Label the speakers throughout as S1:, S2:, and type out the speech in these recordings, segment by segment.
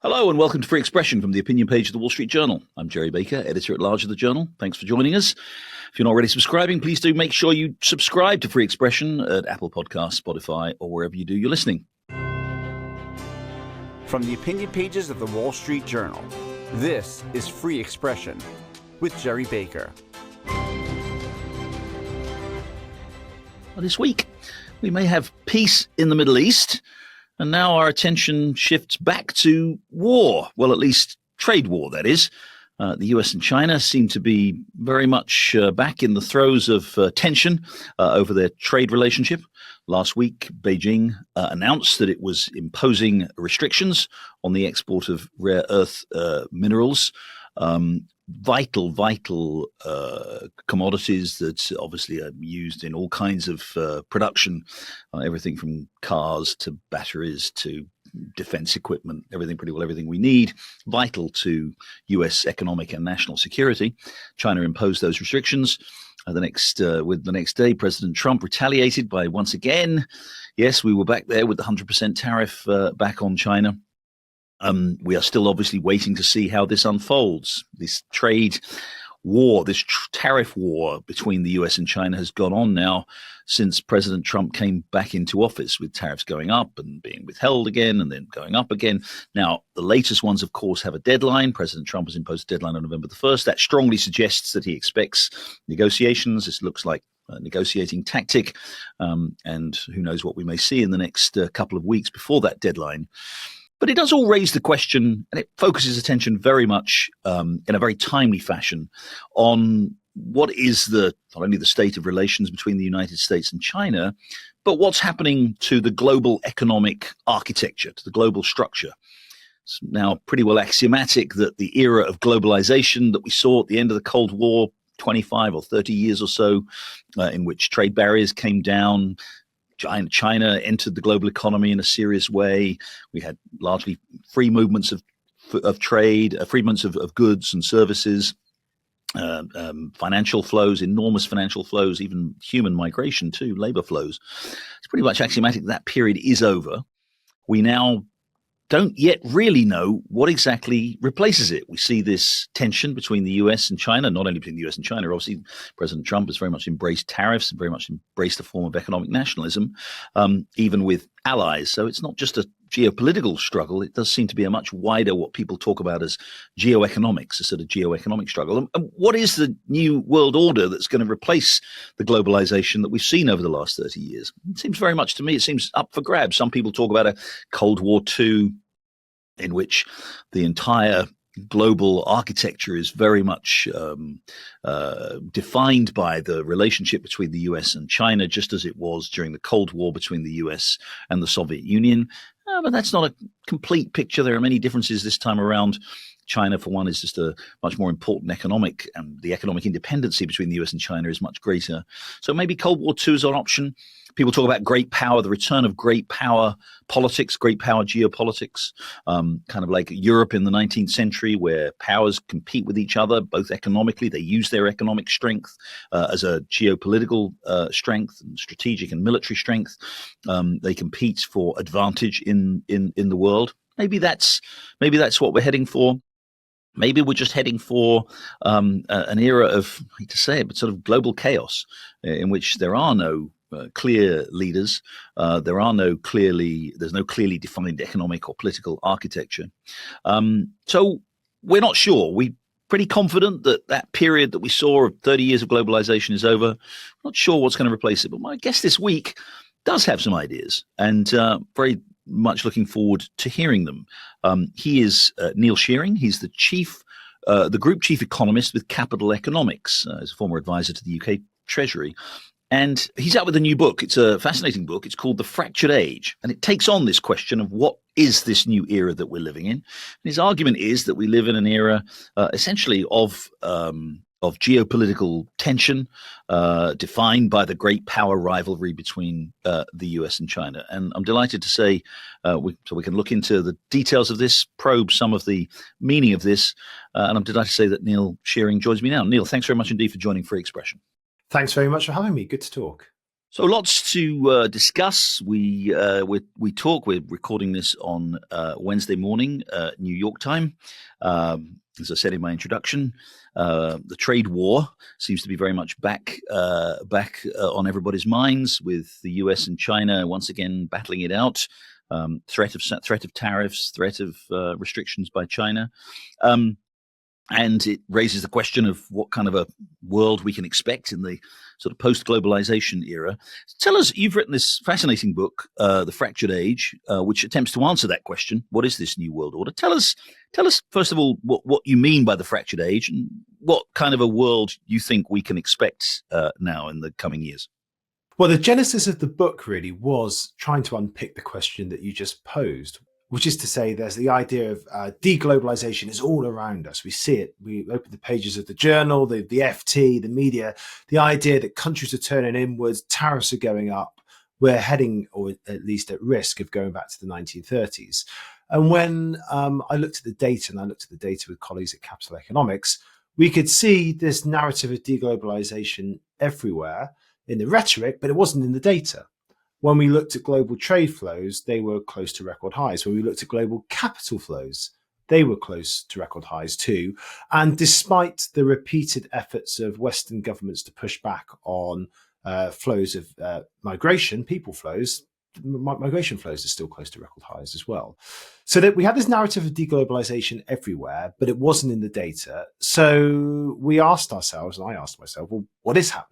S1: Hello and welcome to Free Expression from the opinion page of the Wall Street Journal. I'm Gerry Baker, editor-at-large of the Journal. Thanks for joining us. If you're not already subscribing, please do make sure you subscribe to Free Expression at Apple Podcasts, Spotify, or wherever you do your listening.
S2: From the opinion pages of the Wall Street Journal, this is Free Expression with Gerry Baker.
S1: Well, this week, we may have peace in the Middle East, and now our attention shifts back to war. Well, at least trade war, that is. The US and China seem to be very much back in the throes of tension over their trade relationship. Last week, Beijing announced that it was imposing restrictions on the export of rare earth minerals, vital commodities that obviously are used in all kinds of production, everything from cars to batteries to defense equipment, everything we need, vital to US economic and national security. China imposed those restrictions. The next day, President Trump retaliated by once again, yes, we were back there with the 100% tariff back on China. We are still obviously waiting to see how this unfolds. This trade war, this tariff war between the US and China has gone on now since President Trump came back into office, with tariffs going up and being withheld again and then going up again. Now, the latest ones, of course, have a deadline. President Trump has imposed a deadline on November the 1st. That strongly suggests that he expects negotiations. This looks like a negotiating tactic, and who knows what we may see in the next couple of weeks before that deadline. But it does all raise the question, and it focuses attention very much in a very timely fashion on what is not only the state of relations between the United States and China, but what's happening to the global economic architecture, to the global structure. It's now pretty well axiomatic that the era of globalization that we saw at the end of the Cold War, 25 or 30 years or so, in which trade barriers came down, China entered the global economy in a serious way. We had largely free movements of trade, free movements of goods and services, financial flows, enormous financial flows, even human migration too, labor flows. It's pretty much axiomatic that period is over. We now don't yet really know what exactly replaces it. We see this tension between the US and China, not only between the US and China. Obviously, President Trump has very much embraced tariffs and very much embraced a form of economic nationalism, even with allies. So it's not just a geopolitical struggle. It does seem to be a much wider, what people talk about as geoeconomics, a sort of geoeconomic struggle. And what is the new world order that's going to replace the globalization that we've seen over the last 30 years? It seems very much to me, it seems up for grabs. Some people talk about a Cold War II in which the entire global architecture is very much defined by the relationship between the US and China, just as it was during the Cold War between the US and the Soviet Union. But that's not a complete picture. There are many differences this time around. China, for one, is just a much more important economic, and the economic independency between the US and China is much greater. So maybe Cold War II is an option. People talk about great power, the return of great power politics, great power geopolitics, kind of like Europe in the 19th century, where powers compete with each other, both economically. They use their economic strength as a geopolitical strength, and strategic and military strength. They compete for advantage in the world. Maybe that's what we're heading for. Maybe we're just heading for an era of, I hate to say it, but sort of global chaos, in which there are no clear leaders. There's no clearly defined economic or political architecture. So we're not sure. We're pretty confident that period that we saw of 30 years of globalization is over. We're not sure what's going to replace it. But my guest this week does have some ideas, and very much looking forward to hearing them. He is Neil Shearing. He's the group chief economist with Capital Economics. He's a former advisor to the UK Treasury. And he's out with a new book. It's a fascinating book. It's called The Fractured Age. And it takes on this question of what is this new era that we're living in. And his argument is that we live in an era essentially of geopolitical tension, defined by the great power rivalry between the US and China. And I'm delighted to say, so we can look into the details of this, probe some of the meaning of this. And I'm delighted to say that Neil Shearing joins me now. Neil, thanks very much indeed for joining Free Expression.
S3: Thanks very much for having me. Good to talk.
S1: So lots to discuss. We're recording this on Wednesday morning, New York time. As I said in my introduction, the trade war seems to be very much back on everybody's minds, with the U.S. and China once again battling it out. Threat of tariffs, threat of restrictions by China. And it raises the question of what kind of a world we can expect in the sort of post-globalization era. Tell us, you've written this fascinating book, The Fractured Age, which attempts to answer that question. What is this new world order? Tell us first of all, what you mean by the fractured age, and what kind of a world you think we can expect now in the coming years.
S3: Well, the genesis of the book really was trying to unpick the question that you just posed, which is to say there's the idea of deglobalization is all around us. We see it. We open the pages of the journal, the FT, the media, the idea that countries are turning inwards, tariffs are going up. We're heading, or at least at risk, of going back to the 1930s. And when I looked at the data, and I looked at the data with colleagues at Capital Economics, we could see this narrative of deglobalization everywhere in the rhetoric, but it wasn't in the data. When we looked at global trade flows, they were close to record highs. When we looked at global capital flows, they were close to record highs too. And despite the repeated efforts of Western governments to push back on flows of migration, people flows, migration flows are still close to record highs as well. So that we had this narrative of deglobalization everywhere, but it wasn't in the data. So we asked ourselves, and I asked myself, well, what is happening?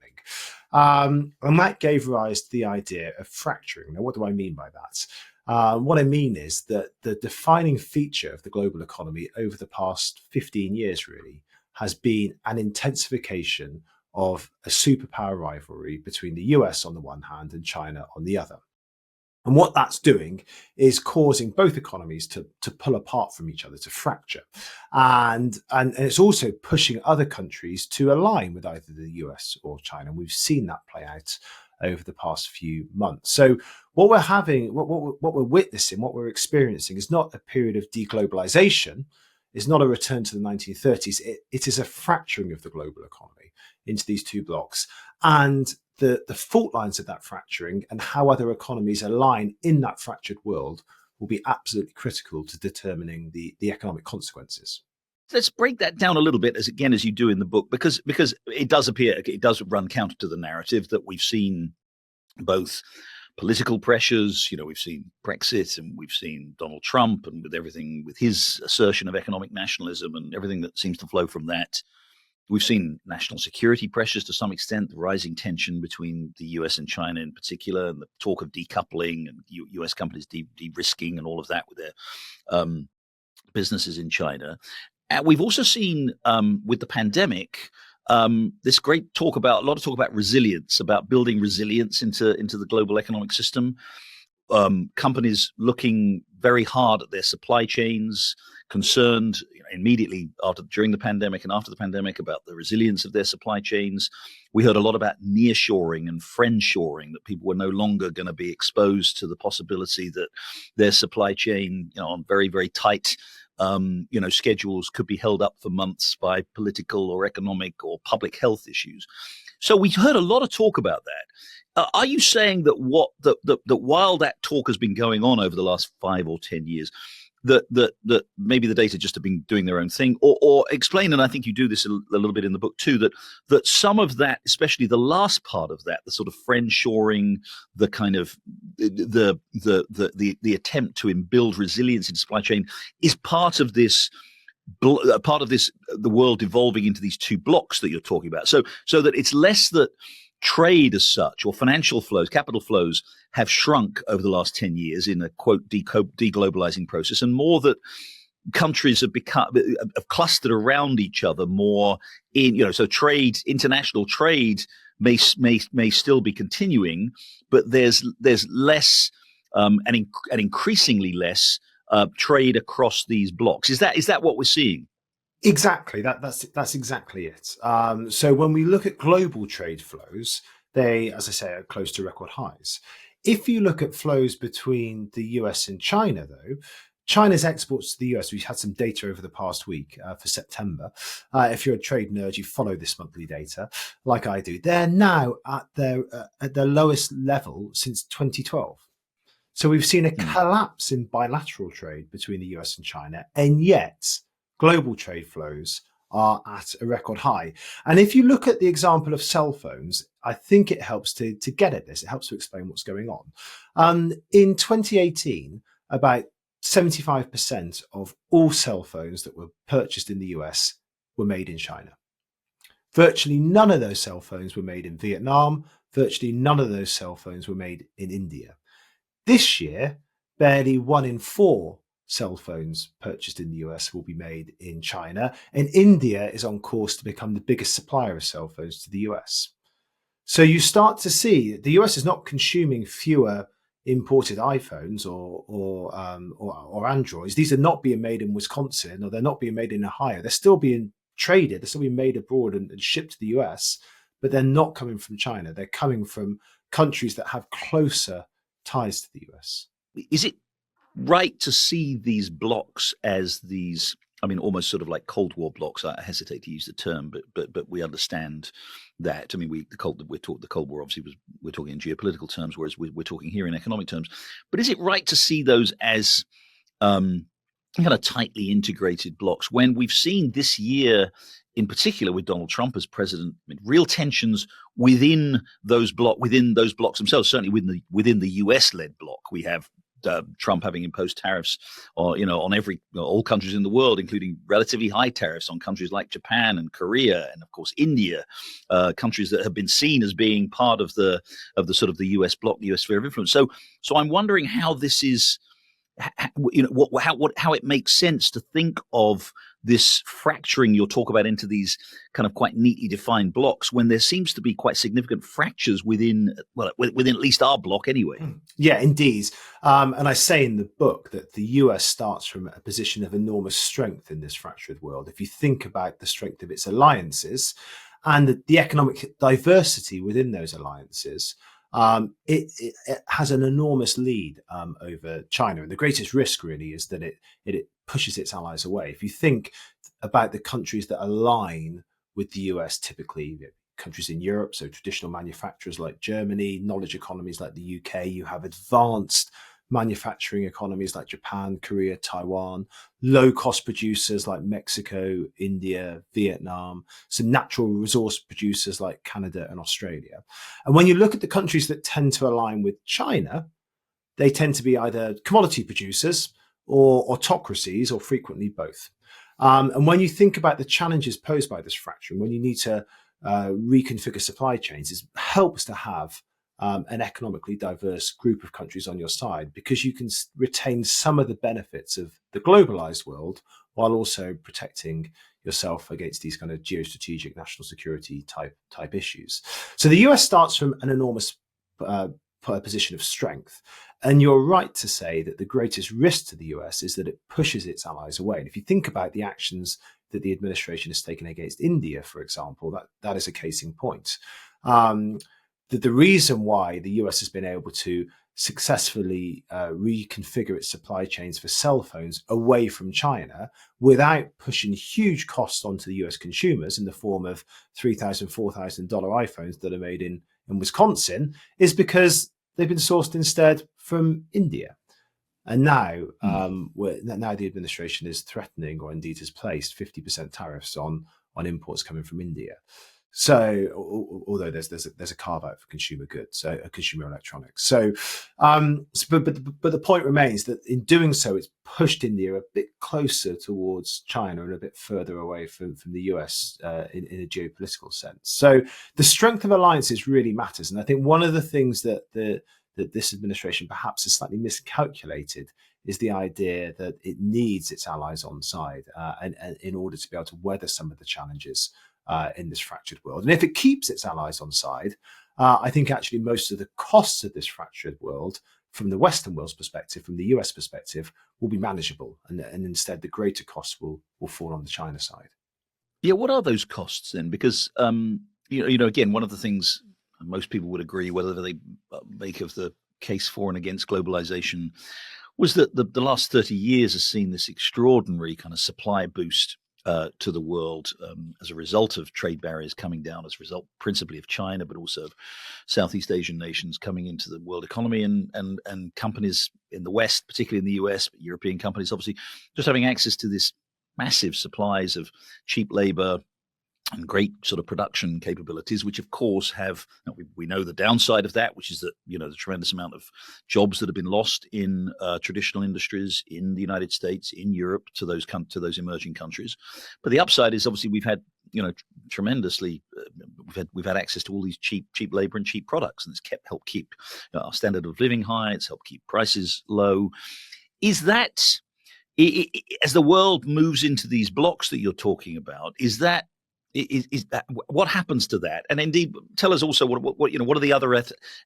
S3: And that gave rise to the idea of fracturing. Now, what do I mean by that? What I mean is that the defining feature of the global economy over the past 15 years really has been an intensification of a superpower rivalry between the US on the one hand and China on the other. And what that's doing is causing both economies to pull apart from each other, to fracture. And it's also pushing other countries to align with either the US or China. And we've seen that play out over the past few months. So what we're having, what we're witnessing, what we're experiencing is not a period of deglobalization. It's not a return to the 1930s. It is a fracturing of the global economy into these two blocks. And the fault lines of that fracturing and how other economies align in that fractured world will be absolutely critical to determining the economic consequences.
S1: Let's break that down a little bit, as you do in the book, because it does run counter to the narrative that we've seen both political pressures. We've seen Brexit, and we've seen Donald Trump, and with his assertion of economic nationalism and everything that seems to flow from that. We've seen national security pressures to some extent, the rising tension between the US and China in particular, and the talk of decoupling and US companies de-risking and all of that with their businesses in China. And we've also seen with the pandemic, this a lot of talk about resilience, about building resilience into the global economic system. Companies looking very hard at their supply chains, concerned immediately during the pandemic and after the pandemic about the resilience of their supply chains. We heard a lot about nearshoring and friendshoring, that people were no longer going to be exposed to the possibility that their supply chain, on very, very tight schedules, could be held up for months by political or economic or public health issues. So we heard a lot of talk about that. Are you saying that that while that talk has been going on over the last 5 or 10 years, that maybe the data just have been doing their own thing, or explain, and I think you do this a little bit in the book too, that some of that, especially the last part of that, the sort of friendshoring, the kind of the attempt to build resilience in supply chain, is part of this, the world evolving into these two blocks that you're talking about. So that it's less that trade as such, or financial flows, capital flows, have shrunk over the last 10 years in a quote deglobalizing process, and more that countries have clustered around each other more in, so international trade may still be continuing, but there's less and increasingly less trade across these blocks. Is that what we're seeing?
S3: Exactly. That's exactly it. So when we look at global trade flows, they, as I say, are close to record highs. If you look at flows between the US and China, though, China's exports to the US, we've had some data over the past week for September. If you're a trade nerd, you follow this monthly data like I do. They're now at their lowest level since 2012. So we've seen a collapse in bilateral trade between the US and China, and yet global trade flows are at a record high. And if you look at the example of cell phones, I think it helps to get at this. It helps to explain what's going on. In 2018, about 75% of all cell phones that were purchased in the US were made in China. Virtually none of those cell phones were made in Vietnam. Virtually none of those cell phones were made in India. This year, barely 1 in 4 cell phones purchased in the US will be made in China, and India is on course to become the biggest supplier of cell phones to the US. So you start to see the US is not consuming fewer imported iPhones or Androids. These are not being made in Wisconsin, or they're not being made in Ohio. They're still being traded. They're still being made abroad and shipped to the US, but they're not coming from China. They're coming from countries that have closer ties to the US.
S1: Is it right to see these blocks as these, I mean, almost sort of like Cold War blocks? I hesitate to use the term, but we understand that. I mean, the Cold War obviously we're talking in geopolitical terms, whereas we're talking here in economic terms. But is it right to see those as kind of tightly integrated blocks when we've seen this year, in particular with Donald Trump as president, I mean, real tensions within those blocks themselves? Certainly within the US-led bloc, we have Trump having imposed tariffs, on all countries in the world, including relatively high tariffs on countries like Japan and Korea, and of course India, countries that have been seen as being part of the sort of the US bloc, the US sphere of influence. So I'm wondering how this is, how it makes sense to think of this fracturing you'll talk about into these kind of quite neatly defined blocks when there seems to be quite significant fractures within at least our block anyway.
S3: Yeah, indeed. And I say in the book that the US starts from a position of enormous strength in this fractured world. If you think about the strength of its alliances and the economic diversity within those alliances, it has an enormous lead over China. And the greatest risk really is that it pushes its allies away. If you think about the countries that align with the US, typically countries in Europe, so traditional manufacturers like Germany, knowledge economies like the UK, you have advanced manufacturing economies like Japan, Korea, Taiwan, low-cost producers like Mexico, India, Vietnam, some natural resource producers like Canada and Australia. And when you look at the countries that tend to align with China, they tend to be either commodity producers or autocracies, or frequently both. And when you think about the challenges posed by this fracturing, when you need to reconfigure supply chains, it helps to have an economically diverse group of countries on your side, because you can retain some of the benefits of the globalized world while also protecting yourself against these kind of geostrategic national security type issues. So the US starts from an enormous position of strength. And you're right to say that the greatest risk to the US is that it pushes its allies away. And if you think about the actions that the administration has taken against India, for example, that is a case in point. The reason why the US has been able to successfully reconfigure its supply chains for cell phones away from China without pushing huge costs onto the US consumers in the form of $3,000, $4,000 iPhones that are made in Wisconsin is because they've been sourced instead from India. And now, now the administration is threatening, or indeed has placed 50% tariffs on imports coming from India. So, although there's a carve out for consumer goods, consumer electronics. So, but the point remains that in doing so, it's pushed India a bit closer towards China and a bit further away from the US in a geopolitical sense. So, the strength of alliances really matters, and I think one of the things that this administration perhaps has slightly miscalculated is the idea that it needs its allies on side and in order to be able to weather some of the challenges in this fractured world. And if it keeps its allies on side, I think actually most of the costs of this fractured world, from the Western world's perspective, from the US perspective, will be manageable. And instead, the greater costs will fall on the China side.
S1: Yeah, what are those costs then? Because, again, one of the things most people would agree, whether they make of the case for and against globalization, was that the last 30 years has seen this extraordinary kind of supply boost to the world as a result of trade barriers coming down, as a result principally of China, but also of Southeast Asian nations coming into the world economy, and companies in the West, particularly in the US, but European companies obviously just having access to this massive supplies of cheap labor and great sort of production capabilities, which of course have, we know the downside of that, which is that, the tremendous amount of jobs that have been lost in traditional industries in the United States, in Europe, to those emerging countries. But the upside is obviously we've had, tremendously, we've had access to all these cheap labor and cheap products, and it's helped keep our standard of living high. It's helped keep prices low. Is that, as the world moves into these blocks that you're talking about, is that what happens to that? And indeed, tell us also what are the other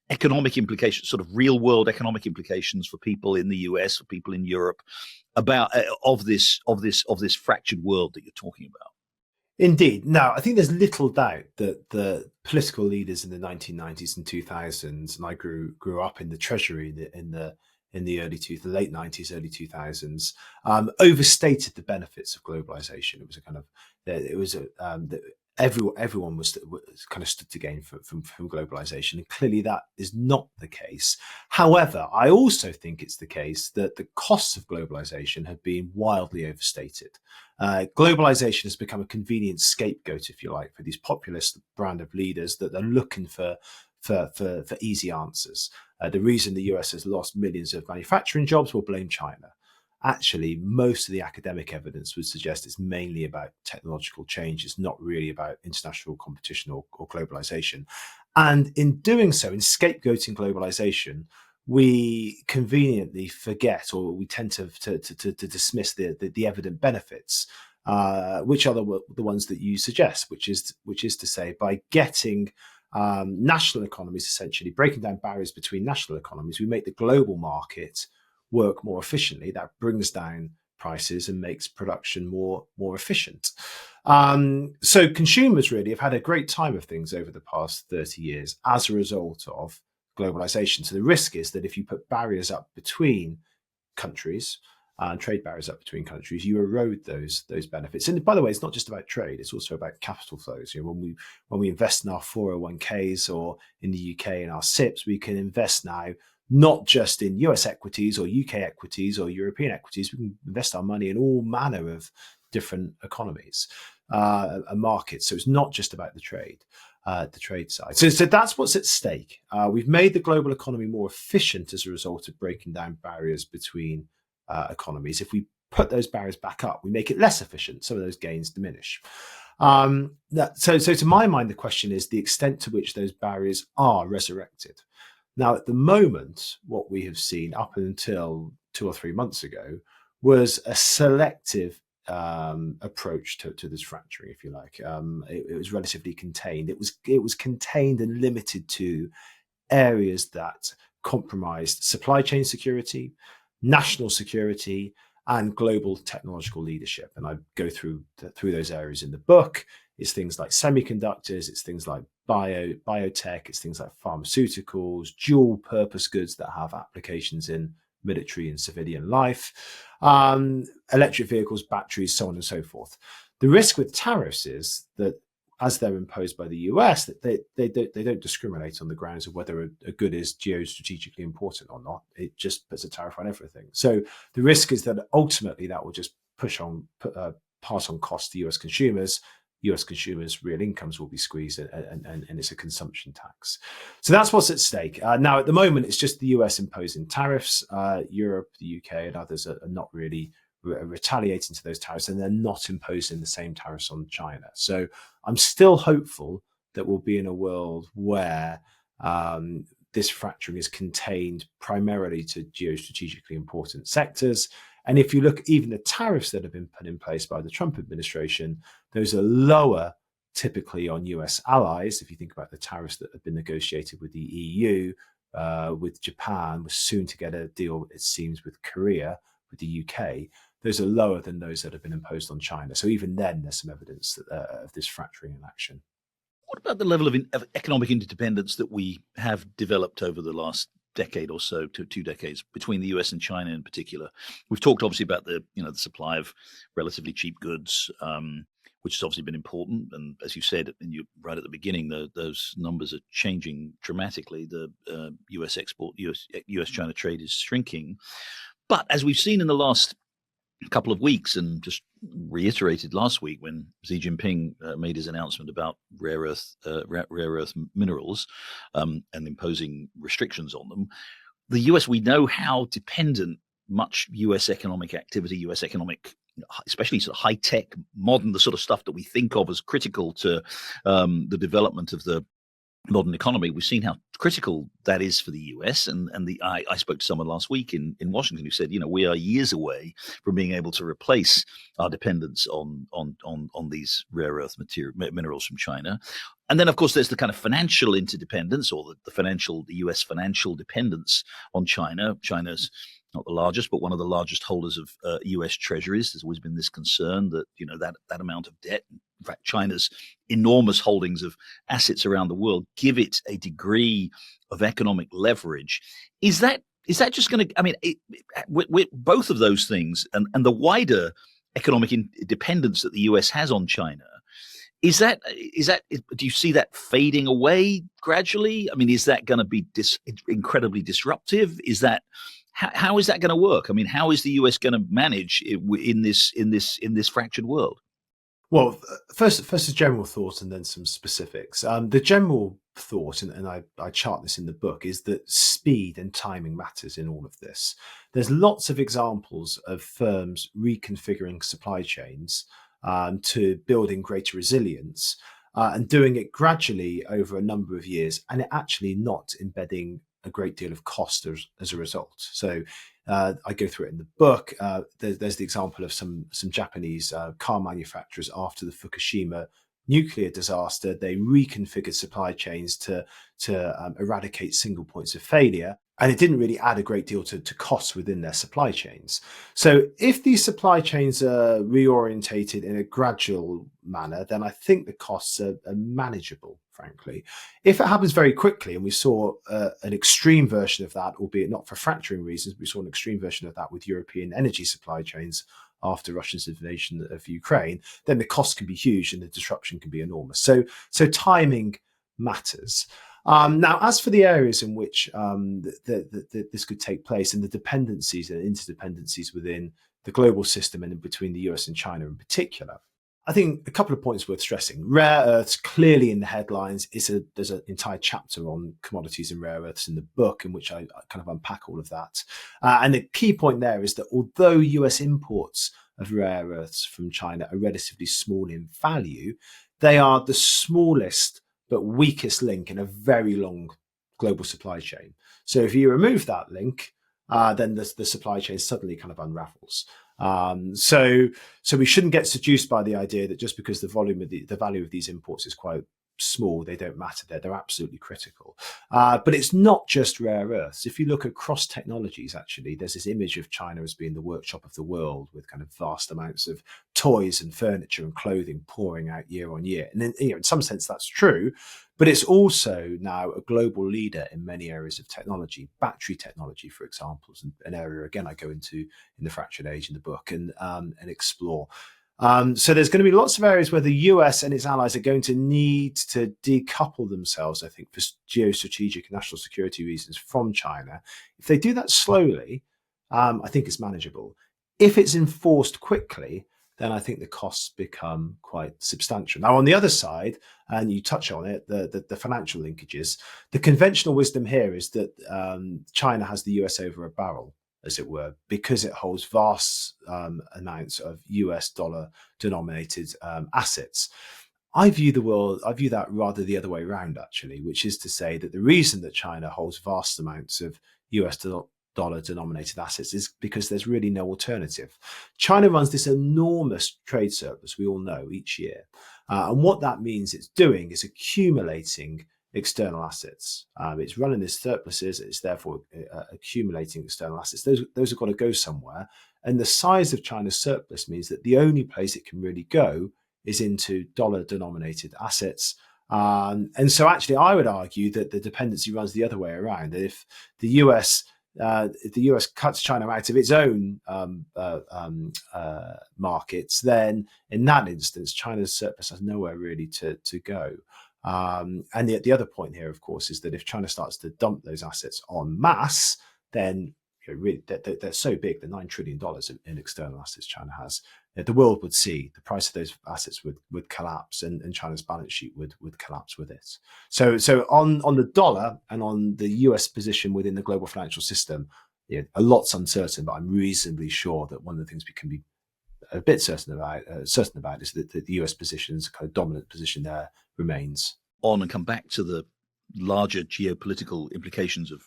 S1: economic implications, sort of real world economic implications for people in the US, for people in Europe, about of this fractured world that you're talking about.
S3: Indeed. Now, I think there's little doubt that the political leaders in the 1990s and 2000s, and I grew up in the Treasury in the late 90s, early 2000s, overstated the benefits of globalization. It was a kind of, everyone was kind of stood to gain from globalization, and clearly that is not the case. However, I also think it's the case that the costs of globalization have been wildly overstated. Globalization has become a convenient scapegoat, if you like, for these populist brand of leaders that are looking for easy answers. The reason the US has lost millions of manufacturing jobs will blame China. Actually, most of the academic evidence would suggest it's mainly about technological change. It's not really about international competition or globalization. And in doing so, in scapegoating globalization, we conveniently forget, or we tend to dismiss the evident benefits, which are the ones that you suggest, which is to say, by getting national economies, essentially breaking down barriers between national economies, we make the global market work more efficiently. That brings down prices and makes production more efficient. So consumers really have had a great time of things over the past 30 years as a result of globalization. So the risk is that if you put barriers up between countries, trade barriers up between countries, you erode those benefits. And by the way, it's not just about trade; it's also about capital flows. When we invest in our 401ks, or in the UK in our SIPs, we can invest now not just in US equities or UK equities or European equities. We can invest our money in all manner of different economies and markets. So it's not just about the trade side. So that's what's at stake. We've made the global economy more efficient as a result of breaking down barriers between economies. If we put those barriers back up, we make it less efficient. Some of those gains diminish. So to my mind, the question is the extent to which those barriers are resurrected. Now, at the moment, what we have seen up until 2 or 3 months ago was a selective approach to this fracturing, if you like. It was relatively contained. It was contained and limited to areas that compromised supply chain security, national security, and global technological leadership. And I go through those areas in the book. It's things like semiconductors, it's things like biotech, it's things like pharmaceuticals, dual purpose goods that have applications in military and civilian life, electric vehicles, batteries, so on and so forth. The risk with tariffs is that, as they're imposed by the US, that they don't discriminate on the grounds of whether a good is geostrategically important or not. It just puts a tariff on everything. So the risk is that ultimately that will just pass on costs to US consumers. US consumers' real incomes will be squeezed, and it's a consumption tax. So that's what's at stake. Now, at the moment, it's just the US imposing tariffs. Europe, the UK, and others are not really retaliating to those tariffs, and they're not imposing the same tariffs on China. So I'm still hopeful that we'll be in a world where this fracturing is contained primarily to geostrategically important sectors. And if you look, even the tariffs that have been put in place by the Trump administration, those are lower typically on US allies. If you think about the tariffs that have been negotiated with the EU, with Japan, we're soon to get a deal, it seems, with Korea, with the UK. Those are lower than those that have been imposed on China. So even then, there's some evidence of this fracturing in action.
S1: What about the level of economic interdependence that we have developed over the last decade or so to 2 decades between the US and China in particular. We've talked obviously about the supply of relatively cheap goods, which has obviously been important. And as you said, and you right at the beginning, those numbers are changing dramatically. The US China trade is shrinking, but as we've seen in the last couple of weeks, and just reiterated last week when Xi Jinping made his announcement about rare earth minerals and imposing restrictions on them, the US, we know how dependent much US economic activity, US economic, especially sort of high tech, modern, the sort of stuff that we think of as critical to the development of the modern economy. We've seen how critical that is for the US, and I spoke to someone last week in Washington who said, we are years away from being able to replace our dependence on these rare earth minerals from China. And then, of course, there's the kind of financial interdependence, or the US financial dependence on China. China's not the largest, but one of the largest holders of US treasuries. There's always been this concern that that amount of debt, in fact, China's enormous holdings of assets around the world, give it a degree of economic leverage. Is that just going to? I mean, with both of those things and the wider economic dependence that the US has on China, is that? Do you see that fading away gradually? I mean, is that going to be incredibly disruptive? Is that how is that going to work? I mean, how is the US going to manage in this fractured world?
S3: Well, first a general thought and then some specifics. The general thought, and I chart this in the book, is that speed and timing matters in all of this. There's lots of examples of firms reconfiguring supply chains to building greater resilience and doing it gradually over a number of years, and it actually not embedding a great deal of cost as a result. So I go through it in the book. There's the example of some Japanese car manufacturers after the Fukushima nuclear disaster. They reconfigured supply chains to eradicate single points of failure, and it didn't really add a great deal to costs within their supply chains. So if these supply chains are reorientated in a gradual manner, then I think the costs are manageable, frankly. If it happens very quickly, and we saw an extreme version of that, albeit not for fracturing reasons, we saw an extreme version of that with European energy supply chains after Russia's invasion of Ukraine, then the cost can be huge and the disruption can be enormous. So timing matters. Now, as for the areas in which this could take place and the dependencies and interdependencies within the global system and in between the US and China in particular, I think a couple of points worth stressing. Rare earths, clearly in the headlines, there's an entire chapter on commodities and rare earths in the book in which I kind of unpack all of that. And the key point there is that although US imports of rare earths from China are relatively small in value, they are the smallest but weakest link in a very long global supply chain. So if you remove that link, then the supply chain suddenly kind of unravels. So we shouldn't get seduced by the idea that just because the value of these imports is quite small, they don't matter. They're absolutely critical. But it's not just rare earths. If you look across technologies, actually, there's this image of China as being the workshop of the world with kind of vast amounts of toys and furniture and clothing pouring out year on year. And in some sense, that's true. But it's also now a global leader in many areas of technology. Battery technology, for example, is an area, again, I go into in the Fractured Age in the book and explore. So there's going to be lots of areas where the US and its allies are going to need to decouple themselves, I think, for geostrategic and national security reasons from China. If they do that slowly, I think it's manageable. If it's enforced quickly, then I think the costs become quite substantial. Now, on the other side, and you touch on it, the financial linkages, the conventional wisdom here is that China has the US over a barrel, as it were, because it holds vast amounts of US dollar denominated assets. I view that rather the other way around, actually, which is to say that the reason that China holds vast amounts of US dollar denominated assets is because there's really no alternative. China runs this enormous trade surplus, we all know, each year. And what that means it's doing is accumulating external assets. It's running these surpluses, it's therefore accumulating external assets. Those have got to go somewhere. And the size of China's surplus means that the only place it can really go is into dollar denominated assets. And so actually, I would argue that the dependency runs the other way around. That if the US cuts China out of its own markets, then in that instance, China's surplus has nowhere really to go. And the other point here, of course, is that if China starts to dump those assets en masse, then really, they're so big, the $9 trillion in external assets China has, the world would see the price of those assets would collapse, and China's balance sheet would collapse with it. So on the dollar and on the US position within the global financial system, a lot's uncertain, but I'm reasonably sure that one of the things we can be a bit certain about is that the US position's kind of dominant position there remains.
S1: On and come back to the larger geopolitical implications of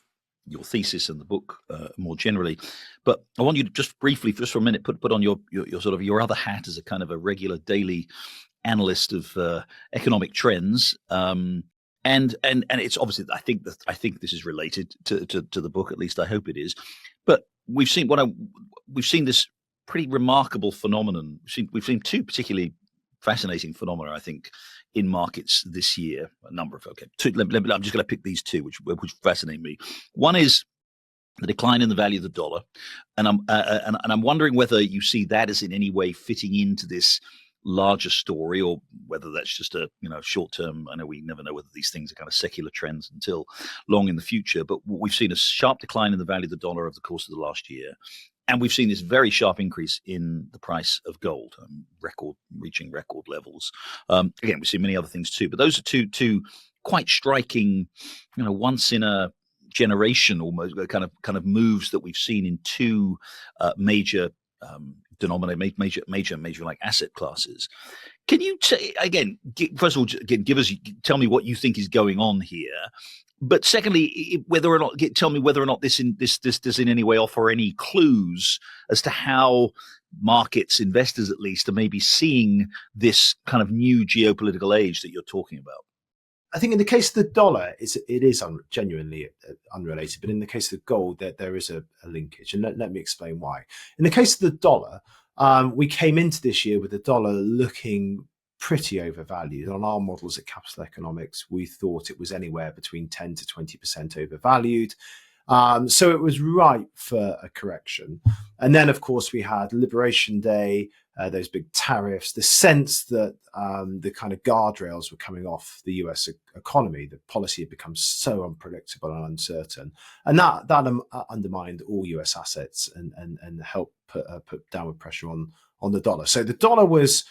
S1: your thesis and the book more generally, but I want you to just briefly, just for a minute, put on your sort of your other hat as a kind of a regular daily analyst of economic trends, and it's obviously I think this is related to the book, at least I hope it is. But we've seen this pretty remarkable phenomenon. We've seen two particularly fascinating phenomena, I think, in markets this year. A number of two. I'm just going to pick these two, which fascinate me. One is the decline in the value of the dollar, and I'm wondering whether you see that as in any way fitting into this larger story, or whether that's just a short term. I know we never know whether these things are kind of secular trends until long in the future, but we've seen a sharp decline in the value of the dollar over the course of the last year. And we've seen this very sharp increase in the price of gold, reaching record levels. Again, we've seen many other things too, but those are two quite striking, once in a generation almost kind of moves that we've seen in two major like asset classes. Can you first of all tell me what you think is going on here? But secondly, tell me whether or not this does in any way offer any clues as to how markets, investors at least, are maybe seeing this kind of new geopolitical age that you're talking about.
S3: I think in the case of the dollar, it is genuinely unrelated, but in the case of gold, there is a linkage, and let me explain why. In the case of the dollar, we came into this year with the dollar looking pretty overvalued. On our models at Capital Economics, we thought it was anywhere between 10 to 20% overvalued. So it was ripe for a correction. And then, of course, we had Liberation Day, those big tariffs, the sense that the kind of guardrails were coming off the US economy. The policy had become so unpredictable and uncertain. And that undermined all US assets and helped put downward pressure on the dollar. So the dollar was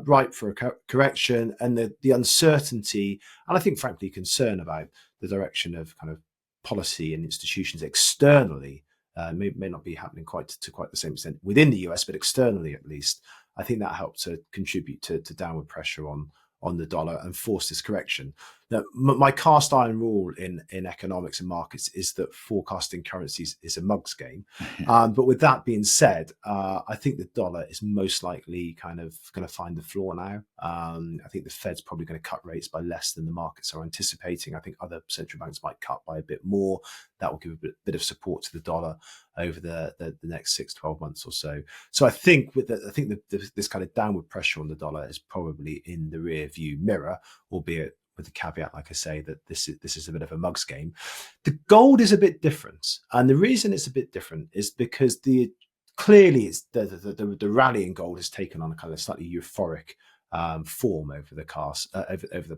S3: ripe for a correction, and the uncertainty, and I think, frankly, concern about the direction of kind of policy and institutions externally may not be happening quite the same extent within the US, but externally at least. I think that helped to contribute to downward pressure on the dollar and force this correction. Now, my cast iron rule in economics and markets is that forecasting currencies is a mug's game. But with that being said, I think the dollar is most likely kind of going to find the floor now. I think the Fed's probably going to cut rates by less than the markets are anticipating. I think other central banks might cut by a bit more. That will give a bit of support to the dollar over the next 6-12 months or so. So I think this kind of downward pressure on the dollar is probably in the rear view mirror, albeit with the caveat, like I say, that this is a bit of a mug's game. The gold is a bit different, and the reason it's a bit different is because clearly it's the rally in gold has taken on a kind of slightly euphoric form over the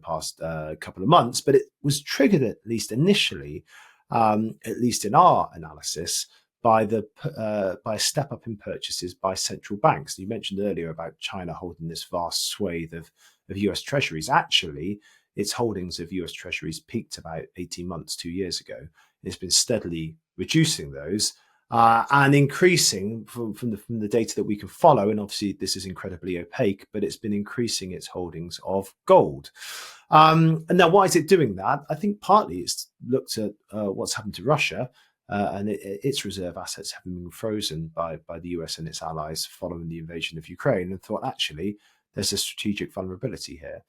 S3: past couple of months, but it was triggered, at least initially, at least in our analysis, by a step up in purchases by central banks. You mentioned earlier about China holding this vast swathe of US treasuries. Actually, its holdings of US treasuries peaked about 18 months, 2 years ago. It's been steadily reducing those and increasing from the data that we can follow. And obviously, this is incredibly opaque, but it's been increasing its holdings of gold. And now, why is it doing that? I think partly it's looked at what's happened to Russia. And its reserve assets have been frozen by the US and its allies following the invasion of Ukraine, and thought, actually, there's a strategic vulnerability here.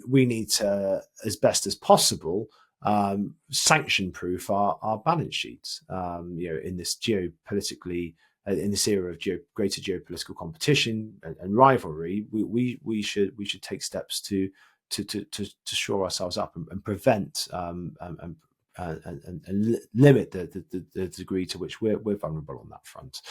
S3: We need to, as best as possible, sanction-proof our balance sheets. In this in this era of greater geopolitical competition and rivalry, we should take steps to to shore ourselves up and prevent and limit the degree to which we're vulnerable on that front.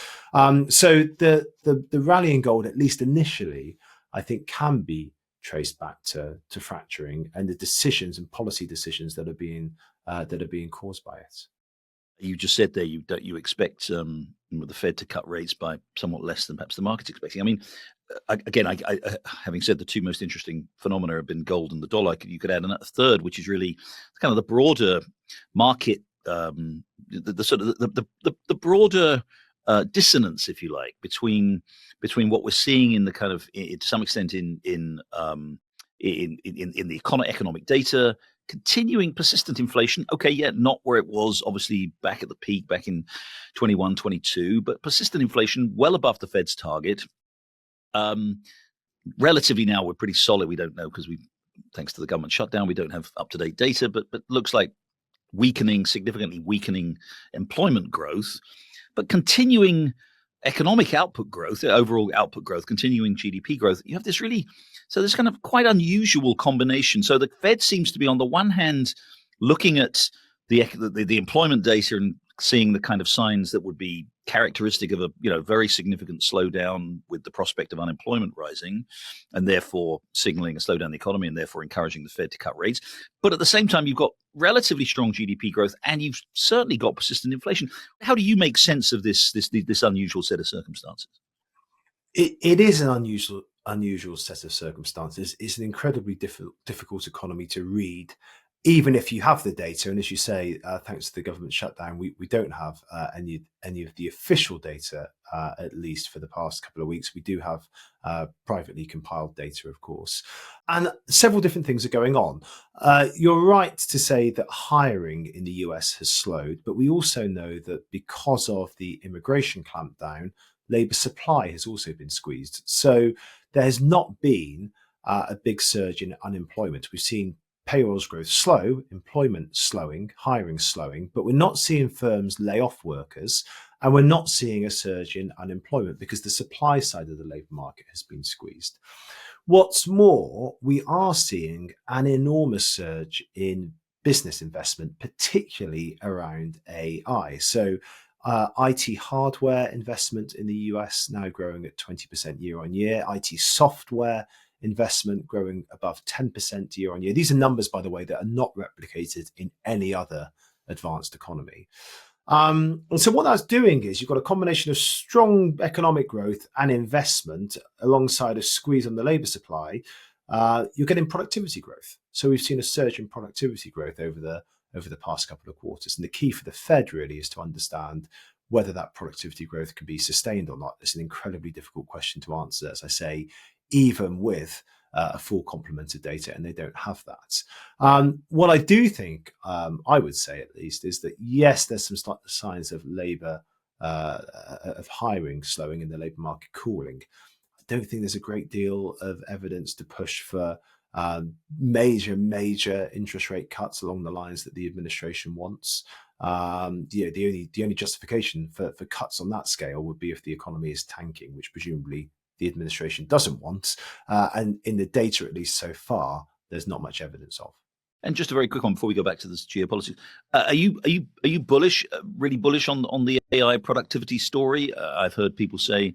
S3: So the rallying gold, at least initially, I think can be traced back to fracturing and the decisions and policy decisions that are being caused by it.
S1: You just said there you expect the Fed to cut rates by somewhat less than perhaps the market's expecting. I mean, again, having said the two most interesting phenomena have been gold and the dollar, you could add a third, which is really kind of the broader market, the sort of the broader dissonance, if you like, between what we're seeing in the kind of to some extent in the economic data. Continuing persistent inflation. Okay, yeah, not where it was obviously back at the peak back in 21, 22, but persistent inflation well above the Fed's target. Relatively now we're pretty solid. We don't know because thanks to the government shutdown, we don't have up-to-date data, but looks like significantly weakening employment growth, but continuing economic output growth, overall output growth, continuing GDP growth. You have this this kind of quite unusual combination. So the Fed seems to be on the one hand looking at the employment data and seeing the kind of signs that would be characteristic of a very significant slowdown with the prospect of unemployment rising, and therefore signaling a slowdown in the economy and therefore encouraging the Fed to cut rates. But at the same time, you've got relatively strong GDP growth and you've certainly got persistent inflation. How do you make sense of this unusual set of circumstances?
S3: It is an unusual set of circumstances. It's an incredibly difficult economy to read, even if you have the data. And as you say, thanks to the government shutdown, we don't have any of the official data, at least for the past couple of weeks. We do have privately compiled data, of course. And several different things are going on. You're right to say that hiring in the US has slowed, but we also know that because of the immigration clampdown, labour supply has also been squeezed. So there has not been a big surge in unemployment. We've seen payrolls growth slow, employment slowing, hiring slowing, but we're not seeing firms lay off workers, and we're not seeing a surge in unemployment because the supply side of the labour market has been squeezed. What's more, we are seeing an enormous surge in business investment, particularly around AI. So IT hardware investment in the US now growing at 20% year on year, IT software investment growing above 10% year on year. These are numbers, by the way, that are not replicated in any other advanced economy. And so what that's doing is you've got a combination of strong economic growth and investment alongside a squeeze on the labour supply. You're getting productivity growth. So we've seen a surge in productivity growth over the past couple of quarters. And the key for the Fed really is to understand whether that productivity growth can be sustained or not. It's an incredibly difficult question to answer, as I say, even with a full complement of data, and they don't have that. What I do think, I would say at least, is that yes, there's some signs of of hiring slowing in the labour market cooling. I don't think there's a great deal of evidence to push for major interest rate cuts along the lines that the administration wants. The only justification for cuts on that scale would be if the economy is tanking, which presumably the administration doesn't want, and in the data, at least so far, there's not much evidence of.
S1: And just a very quick one before we go back to this geopolitics. Are you bullish, really bullish on the AI productivity story? I've heard people say,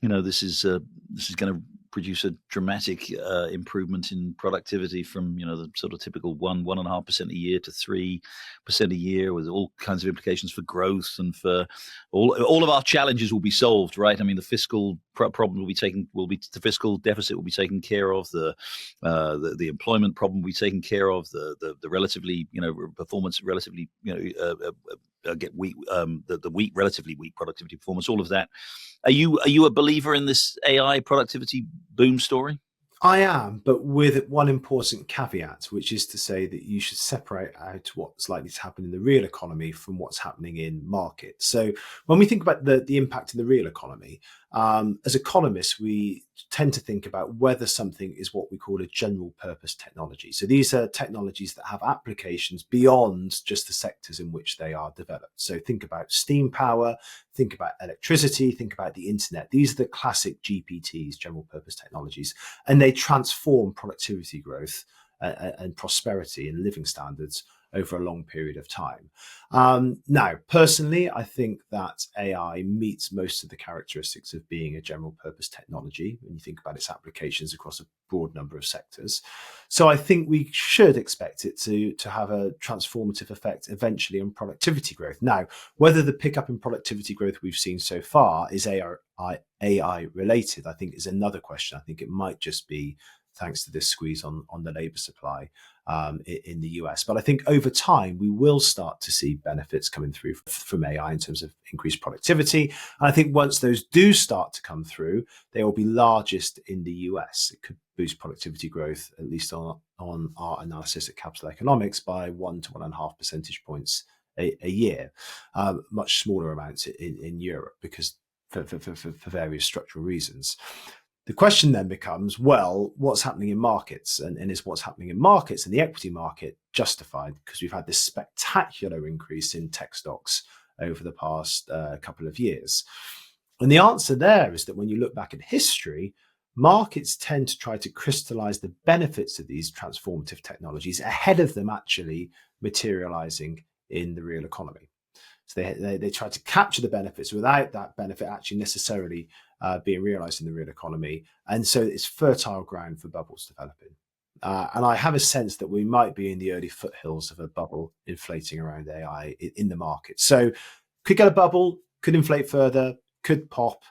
S1: this is going to produce a dramatic improvement in productivity from the sort of typical 1.5% a year to 3% a year, with all kinds of implications for growth and for all of our challenges will be solved, right? I mean, the fiscal problem the fiscal deficit will be taken care of, the employment problem will be taken care of, the relatively performance relatively relatively weak productivity performance, all of that. Are you a believer in this AI productivity boom story?
S3: I am, but with one important caveat, which is to say that you should separate out what's likely to happen in the real economy from what's happening in markets. So when we think about the impact in the real economy, As economists, we tend to think about whether something is what we call a general purpose technology. So these are technologies that have applications beyond just the sectors in which they are developed. So think about steam power, think about electricity, think about the internet. These are the classic GPTs, general purpose technologies, and they transform productivity growth and prosperity and living standards over a long period of time. Now, personally, I think that AI meets most of the characteristics of being a general purpose technology when you think about its applications across a broad number of sectors. So I think we should expect it to have a transformative effect eventually on productivity growth. Now, whether the pickup in productivity growth we've seen so far is AI related, I think is another question. I think it might just be thanks to this squeeze on the labour supply in the US. But I think over time, we will start to see benefits coming through from AI in terms of increased productivity. And I think once those do start to come through, they will be largest in the US. It could boost productivity growth, at least on our analysis at Capital Economics, by 1 to 1.5 percentage points a year. Much smaller amounts in Europe because for various structural reasons. The question then becomes, well, what's happening in markets? And is what's happening in markets and the equity market justified? Because we've had this spectacular increase in tech stocks over the past couple of years. And the answer there is that when you look back at history, markets tend to try to crystallize the benefits of these transformative technologies ahead of them actually materializing in the real economy. So they try to capture the benefits without that benefit actually necessarily being realized in the real economy. And so it's fertile ground for bubbles developing. And I have a sense that we might be in the early foothills of a bubble inflating around AI in the market. So could get a bubble, could inflate further, could pop,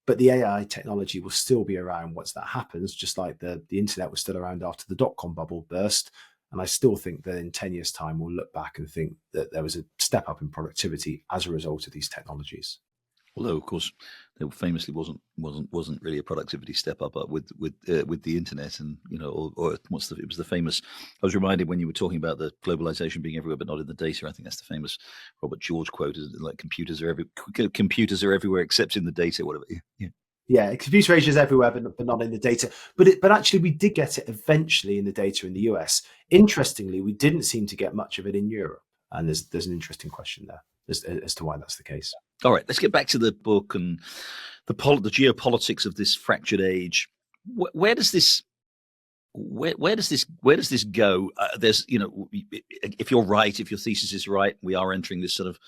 S3: but the AI technology will still be around once that happens, just like the internet was still around after the dot-com bubble burst. And I still think that in 10 years' time, we'll look back and think that there was a step up in productivity as a result of these technologies.
S1: Although, of course, there famously wasn't really a productivity step up with the internet, and or it was the famous. I was reminded when you were talking about the globalization being everywhere but not in the data. I think that's the famous Robert George quote: like computers are everywhere except in the data. Whatever. Yeah.
S3: Yeah, computer age is everywhere, but not in the data. But actually, we did get it eventually in the data in the US. Interestingly, we didn't seem to get much of it in Europe, and there's an interesting question there as to why that's the case.
S1: All right, let's get back to the book and the geopolitics of this fractured age. Where does this go? There's, if you're right, if your thesis is right, we are entering this sort of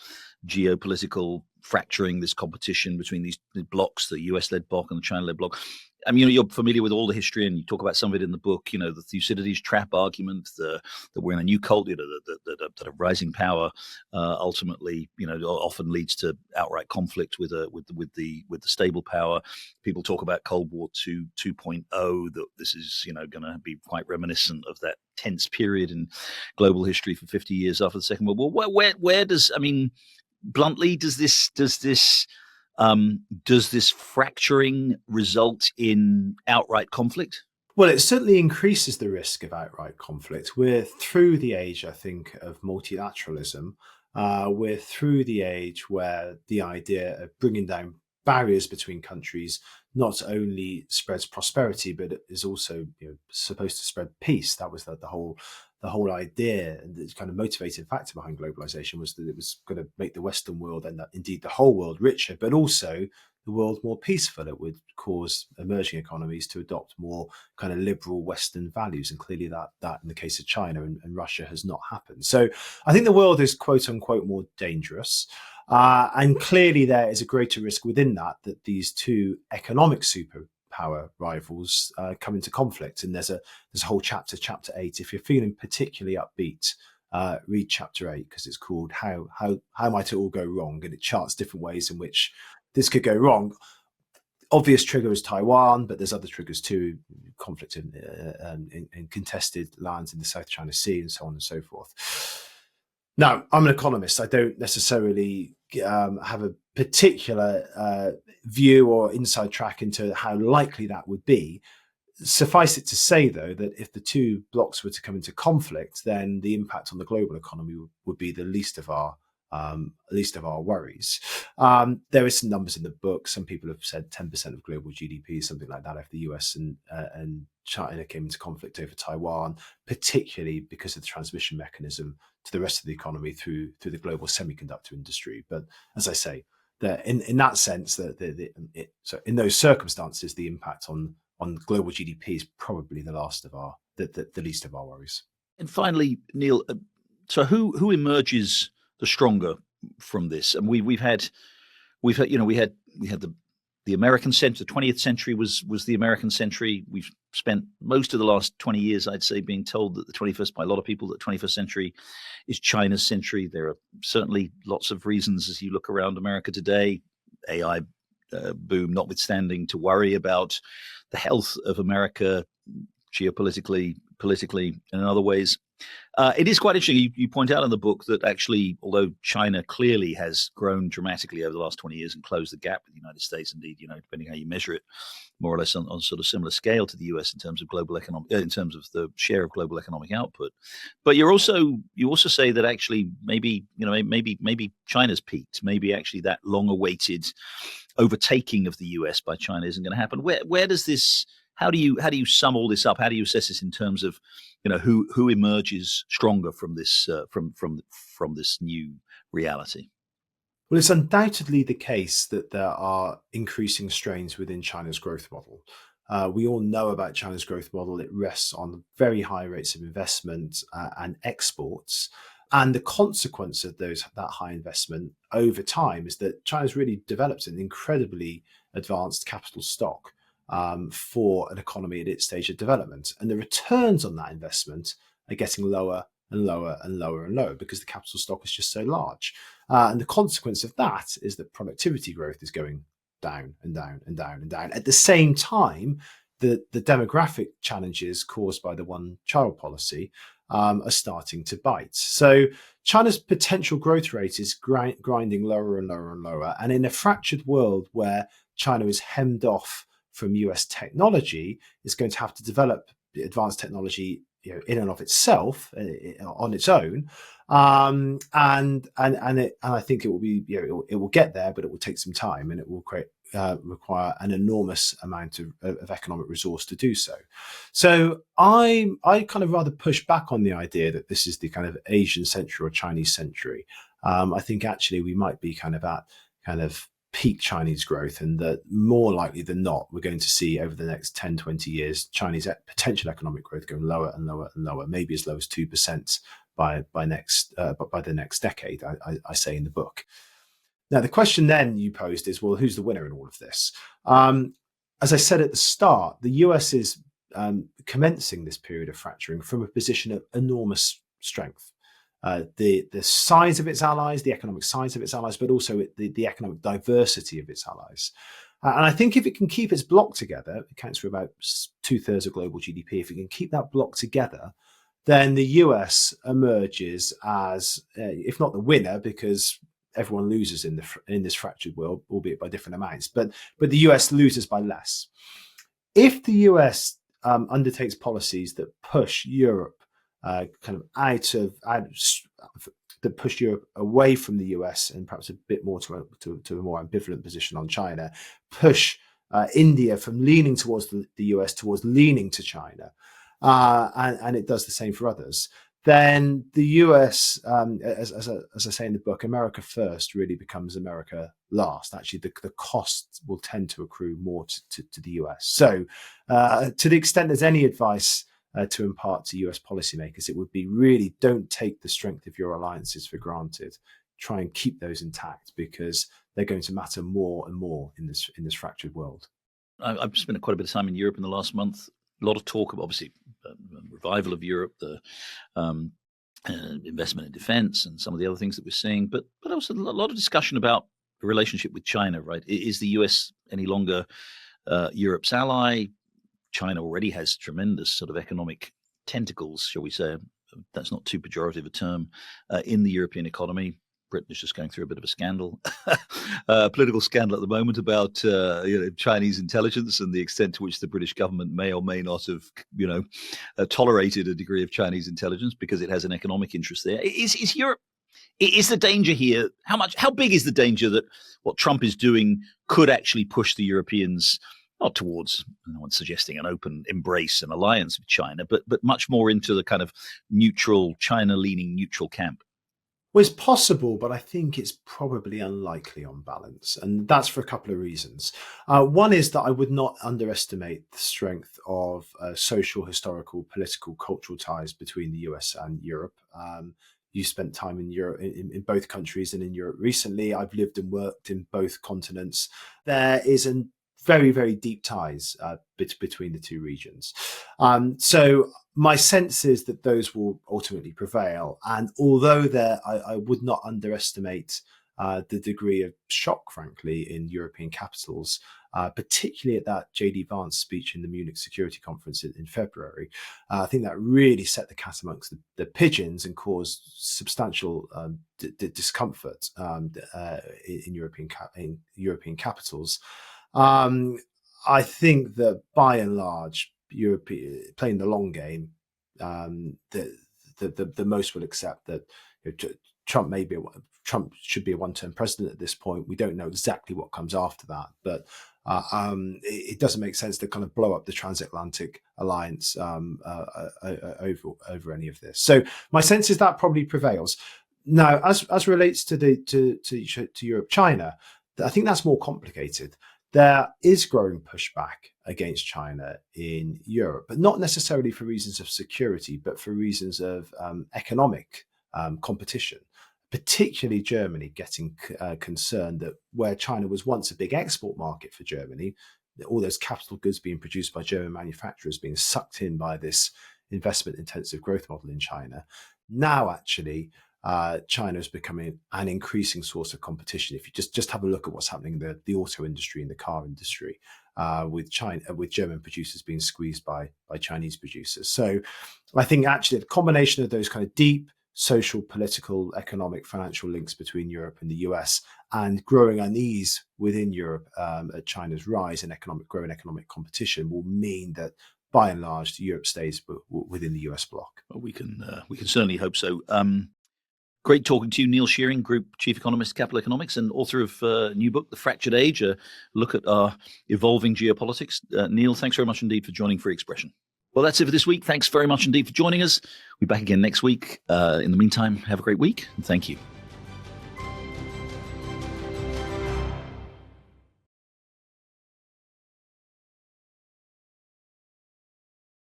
S1: geopolitical fracturing, this competition between these blocs, the US-led bloc and the China-led bloc. I mean, you're familiar with all the history, and you talk about some of it in the book. The Thucydides trap argument, that we're in a new cult, that a rising power ultimately, often leads to outright conflict with the stable power. People talk about Cold War 2.0, that this is going to be quite reminiscent of that tense period in global history for 50 years after the Second World War. Where does, I mean, bluntly, does this fracturing result in outright conflict?
S3: Well, it certainly increases the risk of outright conflict. We're through the age, I think, of multilateralism. We're through the age where the idea of bringing down barriers between countries not only spreads prosperity, but it is also supposed to spread peace. That was the whole idea, and the kind of motivating factor behind globalization was that it was going to make the Western world, and indeed the whole world, richer, but also the world more peaceful. It would cause emerging economies to adopt more kind of liberal Western values, and clearly that in the case of China and Russia has not happened. So I think the world is quote unquote more dangerous. And clearly there is a greater risk within that these two economic superpower rivals come into conflict. And there's a whole chapter 8. If you're feeling particularly upbeat, read chapter 8, because it's called How Might It All Go Wrong? And it charts different ways in which this could go wrong. Obvious trigger is Taiwan, but there's other triggers too: conflict in contested lands in the South China Sea, and so on and so forth. Now, I'm an economist. I don't necessarily have a particular view or inside track into how likely that would be. Suffice it to say, though, that if the two blocs were to come into conflict, then the impact on the global economy would be the least of our least of our worries. There is some numbers in the book. Some people have said 10% of global GDP, something like that, if the US and China came into conflict over Taiwan, particularly because of the transmission mechanism to the rest of the economy through the global semiconductor industry. But as I say, in that sense, so in those circumstances, the impact on global GDP is probably the least of our worries.
S1: And finally, Neil, so who emerges the stronger from this? And we had the American century. The 20th century was the American century. We've spent most of the last 20 years, I'd say, being told that the 21st, by a lot of people, that 21st century is China's century. There are certainly lots of reasons as you look around America today, AI boom notwithstanding, to worry about the health of America geopolitically, politically, and in other ways. It is quite interesting. You point out in the book that actually, although China clearly has grown dramatically over the last 20 years and closed the gap with the United States, indeed, depending how you measure it, more or less on sort of similar scale to the US in terms of in terms of the share of global economic output. But you also say that actually maybe China's peaked. Maybe actually that long-awaited overtaking of the US by China isn't going to happen. Where does this? How do you sum all this up? How do you assess this in terms of who emerges stronger from this from this new reality?
S3: Well, it's undoubtedly the case that there are increasing strains within China's growth model. We all know about China's growth model. It rests on very high rates of investment and exports. And the consequence of that high investment over time is that China's really developed an incredibly advanced capital stock for an economy at its stage of development. And the returns on that investment are getting lower and lower and lower and lower because the capital stock is just so large. And the consequence of that is that productivity growth is going down and down and down and down. At the same time, the demographic challenges caused by the one-child policy are starting to bite. So China's potential growth rate is grinding lower and lower and lower. And in a fractured world where China is hemmed off from US technology, is going to have to develop advanced technology in and of itself on its own, and I think it will be it will get there, but it will take some time, and it will require an enormous amount of economic resource to do so. So I kind of rather push back on the idea that this is the kind of Asian century or Chinese century. I think actually we might be kind of peak Chinese growth, and that more likely than not, we're going to see over the next 10, 20 years, Chinese potential economic growth going lower and lower and lower, maybe as low as 2% by the next decade, I say in the book. Now, the question then you posed is, well, who's the winner in all of this? As I said at the start, the US is commencing this period of fracturing from a position of enormous strength. The size of its allies, the economic size of its allies, but also the economic diversity of its allies. And I think if it can keep its bloc together, it accounts for about 2/3 of global GDP. If it can keep that bloc together, then the US emerges as, if not the winner, because everyone loses in this fractured world, albeit by different amounts, but the US loses by less. If the US undertakes policies that push Europe that push Europe away from the US and perhaps a bit more to a more ambivalent position on China, push India from leaning towards the US towards leaning to China, and it does the same for others, then the US, as I say in the book, America first really becomes America last. Actually, the costs will tend to accrue more to the US. So to the extent there's any advice to impart to US policymakers, it would be really don't take the strength of your alliances for granted. Try and keep those intact, because they're going to matter more and more in this fractured world.
S1: I've spent quite a bit of time in Europe in the last month. A lot of talk of obviously revival of Europe, the investment in defense and some of the other things that we're seeing, but also a lot of discussion about the relationship with China, right? Is the US any longer Europe's ally? China already has tremendous sort of economic tentacles, shall we say. That's not too pejorative a term, in the European economy. Britain is just going through a bit of a scandal, political scandal at the moment about Chinese intelligence and the extent to which the British government may or may not have, tolerated a degree of Chinese intelligence because it has an economic interest there. Is Europe Is the danger here, how big is the danger that what Trump is doing could actually push the Europeans not towards, no one's suggesting an open embrace and alliance with China, but much more into the kind of neutral, China-leaning neutral camp?
S3: Well, it's possible, but I think it's probably unlikely on balance. And that's for a couple of reasons. One is that I would not underestimate the strength of social, historical, political, cultural ties between the US and Europe. You spent time in Europe, in both countries and in Europe recently. I've lived and worked in both continents. There is a very, very deep ties between the two regions. So my sense is that those will ultimately prevail. And although I would not underestimate the degree of shock, frankly, in European capitals, particularly at that J.D. Vance speech in the Munich Security Conference in February. I think that really set the cat amongst the pigeons and caused substantial discomfort in European capitals. I think that by and large, Europe playing the long game, the most will accept that Trump should be a one-term president at this point. We don't know exactly what comes after that, but it doesn't make sense to kind of blow up the transatlantic alliance over any of this. So my sense is that probably prevails. Now, as relates to Europe, China, I think that's more complicated. There is growing pushback against China in Europe, but not necessarily for reasons of security, but for reasons of economic competition, particularly Germany getting concerned that where China was once a big export market for Germany, all those capital goods being produced by German manufacturers being sucked in by this investment-intensive growth model in China. Now, actually, China is becoming an increasing source of competition. If you just have a look at what's happening in the auto industry and the car industry, with German producers being squeezed by Chinese producers. So I think actually the combination of those kind of deep social, political, economic, financial links between Europe and the US and growing unease within Europe at China's rise in growing economic competition will mean that by and large, Europe stays within the US bloc.
S1: Well, we can certainly hope so. Great talking to you, Neil Shearing, Group Chief Economist, Capital Economics, and author of a new book, The Fractured Age, a look at our evolving geopolitics. Neil, thanks very much indeed for joining Free Expression. Well, that's it for this week. Thanks very much indeed for joining us. We'll be back again next week. In the meantime, have a great week, and thank you.